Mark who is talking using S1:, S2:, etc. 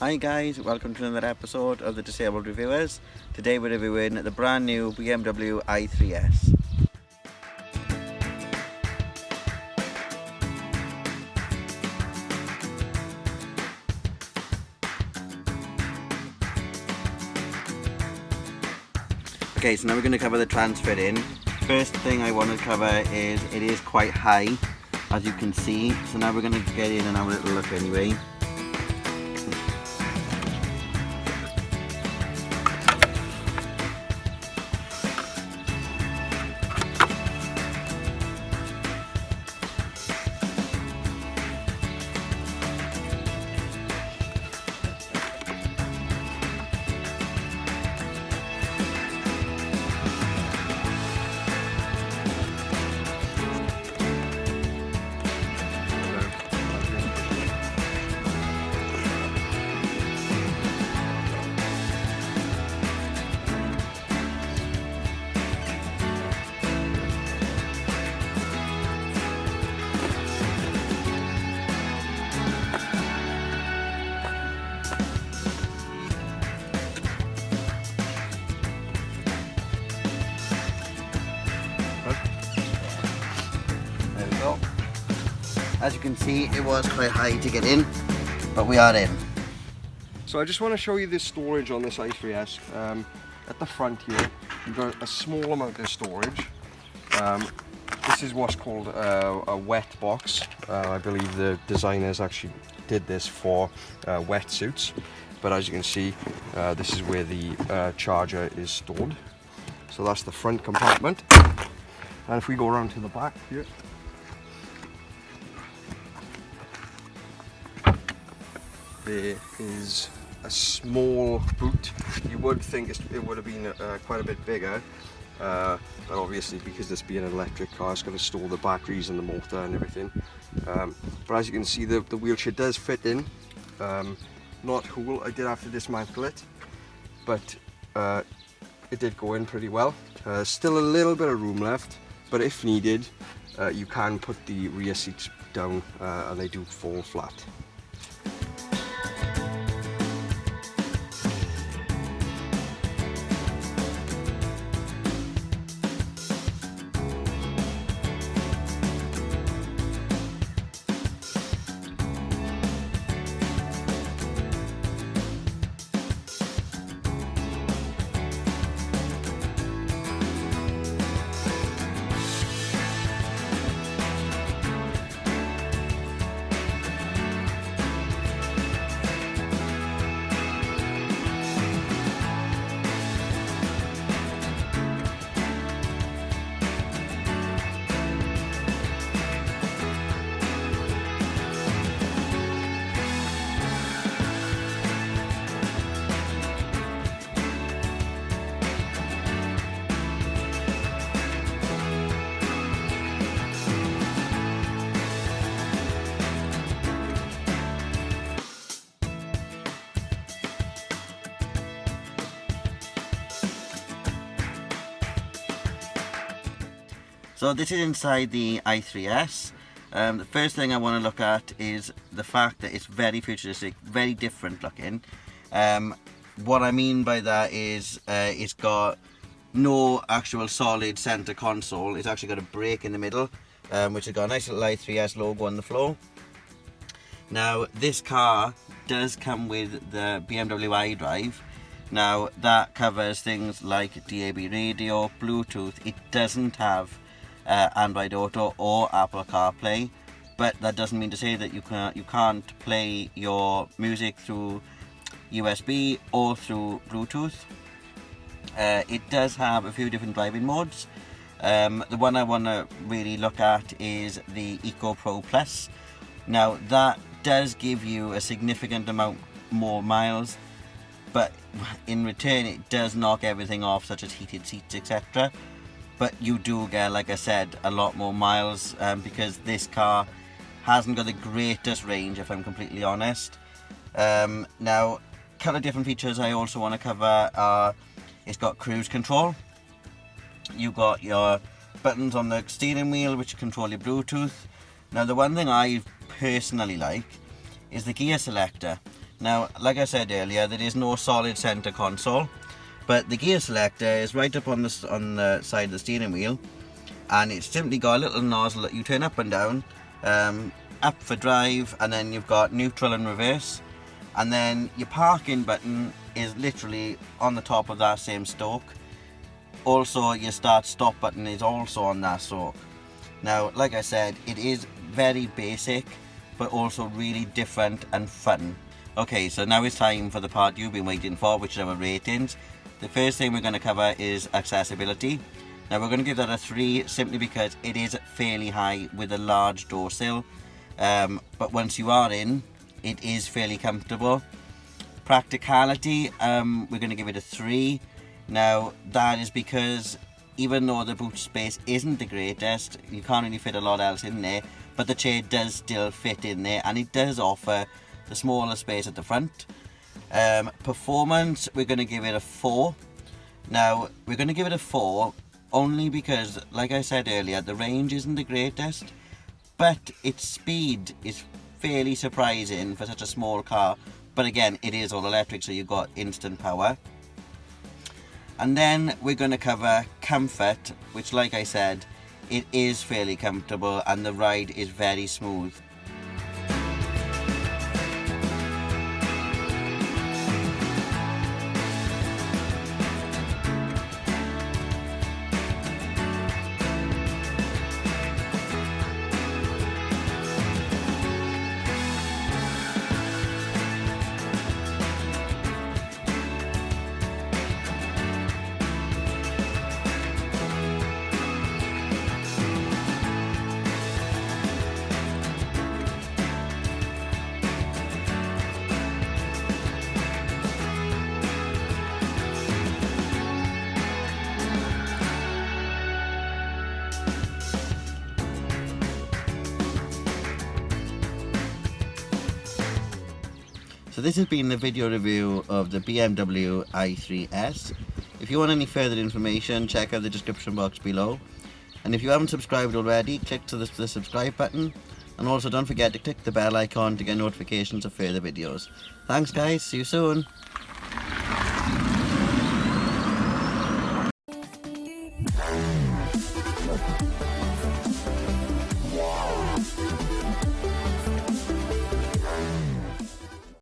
S1: Hi guys, welcome to another episode of the Disabled Reviewers. Today we're reviewing the brand new BMW i3s. Okay, so now we're going to cover the transfer in. First thing I want to cover is it is quite high, as you can see. So now we're going to get in and have a little look anyway. There we go. As you can see, it was quite high to get in, but we are in.
S2: So I just want to show you this storage on this i3s. At the front here, you've got a small amount of storage. This is what's called a wet box. I believe the designers actually did this for wetsuits. But as you can see, this is where the charger is stored. So that's the front compartment. And if we go around to the back here, there is a small boot. You would think it would have been quite a bit bigger, but obviously because this being an electric car, it's going to store the batteries and the motor and everything. But as you can see, the wheelchair does fit in. Not whole, I did have to dismantle it, but it did go in pretty well. Still a little bit of room left, but if needed, you can put the rear seats down and they do fall flat.
S1: So this is inside the i3s. The first thing I want to look at is the fact that it's very futuristic, very different looking. What I mean by that is it's got no actual solid center console. It's actually got a brake in the middle, which has got a nice little i3s logo on the floor. Now this car does come with the BMW iDrive. Now that covers things like DAB radio, Bluetooth. It doesn't have Android Auto or Apple CarPlay, but that doesn't mean to say that you can't play your music through USB or through Bluetooth. It does have a few different driving modes. The one I want to really look at is the Eco Pro Plus. Now that does give you a significant amount more miles, but in return it does knock everything off, such as heated seats, etc. But you do get, like I said, a lot more miles because this car hasn't got the greatest range, if I'm completely honest. Now, a couple of different features I also want to cover are, it's got cruise control. You've got your buttons on the steering wheel which control your Bluetooth. Now the one thing I personally like is the gear selector. Now, like I said earlier, there is no solid center console, but the gear selector is right up on the side of the steering wheel, and it's simply got a little nozzle that you turn up and down, up for drive, and then you've got neutral and reverse, and then your parking button is literally on the top of that same stalk. Also, your start stop button is also on that stalk. Now, like I said, it is very basic, but also really different and fun. Okay, so now it's time for the part you've been waiting for, which are our ratings. The first thing we're going to cover is accessibility. Now we're going to give that a 3 simply because it is fairly high with a large door sill. But once you are in, it is fairly comfortable. Practicality, we're going to give it a 3. Now that is because even though the boot space isn't the greatest, you can't really fit a lot else in there, but the chair does still fit in there, and it does offer the smaller space at the front. Performance, we're going to give it a 4. Now we're going to give it a 4 only because, like I said earlier, the range isn't the greatest, but its speed is fairly surprising for such a small car. But again, it is all electric, so you've got instant power. And then we're going to cover comfort, which, like I said, it is fairly comfortable and the ride is very smooth. So this has been the video review of the BMW i3s. If you want any further information, check out the description box below. And if you haven't subscribed already, click to the subscribe button. And also don't forget to click the bell icon to get notifications of further videos. Thanks guys, see you soon.